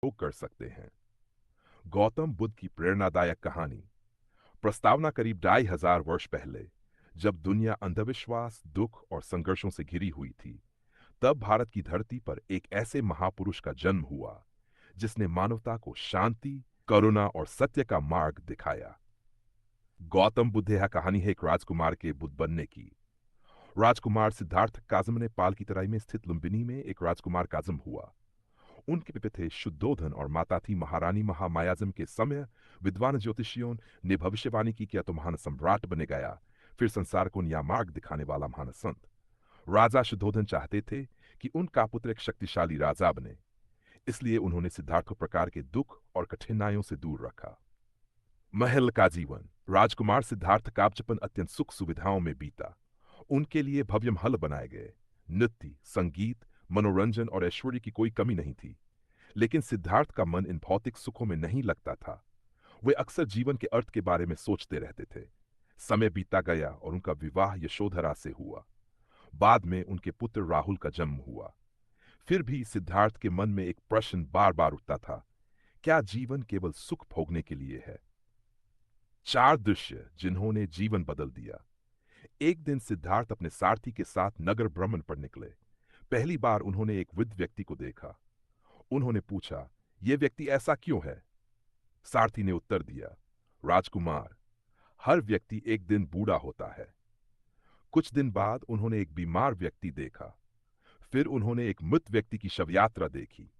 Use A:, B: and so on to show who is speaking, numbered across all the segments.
A: उपयोग कर सकते हैं। गौतम बुद्ध की प्रेरणादायक कहानी। प्रस्तावना करीब 2500 वर्ष पहले, जब दुनिया अंधविश्वास, दुख और संघर्षों से घिरी हुई थी, तब भारत की धरती पर एक ऐसे महापुरुष का जन्म हुआ जिसने मानवता को शांति, करुणा और सत्य का मार्ग दिखाया। गौतम बुद्ध यह कहानी है एक राजकुमार के बुद्ध बनने की। राजकुमार सिद्धार्थ काजम ने पाल की तराई में स्थित लुम्बिनी में एक राजकुमार काजम हुआ। उनके पिता थे शुद्धोधन और माता थी महारानी महामायाजम। के समय विद्वान ज्योतिषियों ने भविष्यवाणी की क्या तो महान सम्राट बने गया, फिर संसार को नया मार्ग दिखाने वाला महान संत। राजा शुद्धोधन चाहते थे कि उनका पुत्र एक शक्तिशाली राजा बने, इसलिए उन्होंने सिद्धार्थ को प्रकार के दुख और कठिनाइयों से दूर रखा। महल का जीवन। राजकुमार सिद्धार्थ का बचपन अत्यंत सुख सुविधाओं में बीता। उनके लिए भव्य महल बनाए गए। नृत्य, संगीत, मनोरंजन और ऐश्वर्य की कोई कमी नहीं थी। लेकिन सिद्धार्थ का मन इन भौतिक सुखों में नहीं लगता था। वे अक्सर जीवन के अर्थ के बारे में सोचते रहते थे। समय बीता गया और उनका विवाह यशोधरा से हुआ। बाद में उनके पुत्र राहुल का जन्म हुआ। फिर भी सिद्धार्थ के मन में एक प्रश्न बार बार उठता था, क्या जीवन केवल सुख भोगने के लिए है? 4 दृश्य जिन्होंने जीवन बदल दिया। एक दिन सिद्धार्थ अपने सारथी के साथ नगर भ्रमण पर निकले। पहली बार उन्होंने एक वृद्ध व्यक्ति को देखा। उन्होंने पूछा, यह व्यक्ति ऐसा क्यों है? सारथी ने उत्तर दिया, राजकुमार, हर व्यक्ति एक दिन बूढ़ा होता है। कुछ दिन बाद उन्होंने एक बीमार व्यक्ति देखा। फिर उन्होंने एक मृत व्यक्ति की शवयात्रा देखी।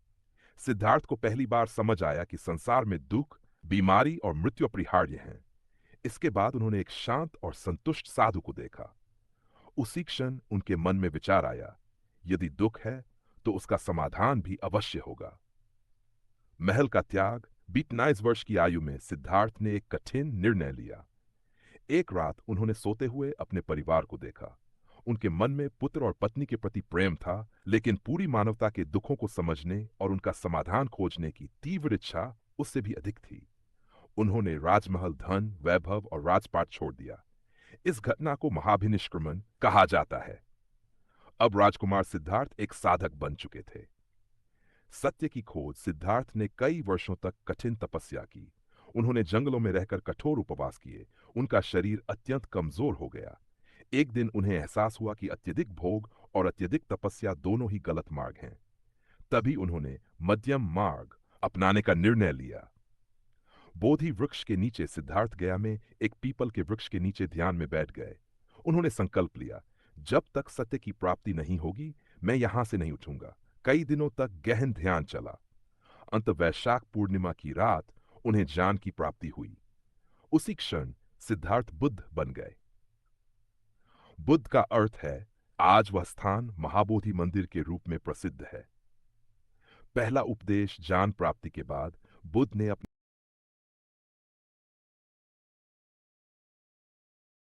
A: सिद्धार्थ को पहली बार समझ आया कि संसार में दुख, बीमारी और मृत्यु अपरिहार्य हैं। इसके बाद उन्होंने एक शांत और संतुष्ट साधु को देखा। उसी क्षण उनके मन में विचार आया, यदि दुख है तो उसका समाधान भी अवश्य होगा। महल का त्याग। 29 वर्ष की आयु में सिद्धार्थ ने एक कठिन निर्णय लिया। एक रात उन्होंने सोते हुए अपने परिवार को देखा। उनके मन में पुत्र और पत्नी के प्रति प्रेम था, लेकिन पूरी मानवता के दुखों को समझने और उनका समाधान खोजने की तीव्र इच्छा उससे भी अधिक थी। उन्होंने राजमहल, धन, वैभव और राजपाट छोड़ दिया। इस घटना को महाभिनिष्क्रमण कहा जाता है। अब राजकुमार सिद्धार्थ एक साधक बन चुके थे। सत्य की खोज। सिद्धार्थ ने कई वर्षों तक कठिन तपस्या की। उन्होंने जंगलों में रहकर कठोर उपवास किए। उनका शरीर अत्यंत कमजोर हो गया। एक दिन उन्हें एहसास हुआ कि अत्यधिक भोग और अत्यधिक तपस्या दोनों ही गलत मार्ग हैं। तभी उन्होंने मध्यम मार्ग अपनाने का निर्णय लिया। बोधि वृक्ष के नीचे सिद्धार्थ गया में एक पीपल के वृक्ष के नीचे ध्यान में बैठ गए। उन्होंने संकल्प लिया, जब तक सत्य की प्राप्ति नहीं होगी मैं यहां से नहीं उठूंगा। कई दिनों तक गहन ध्यान चला। अंत वैशाख पूर्णिमा की रात उन्हें ज्ञान की प्राप्ति हुई। उसी क्षण सिद्धार्थ बुद्ध बन गए। बुद्ध का अर्थ है, आज वह स्थान महाबोधि मंदिर के रूप में प्रसिद्ध है। पहला उपदेश। ज्ञान प्राप्ति के बाद बुद्ध ने अपने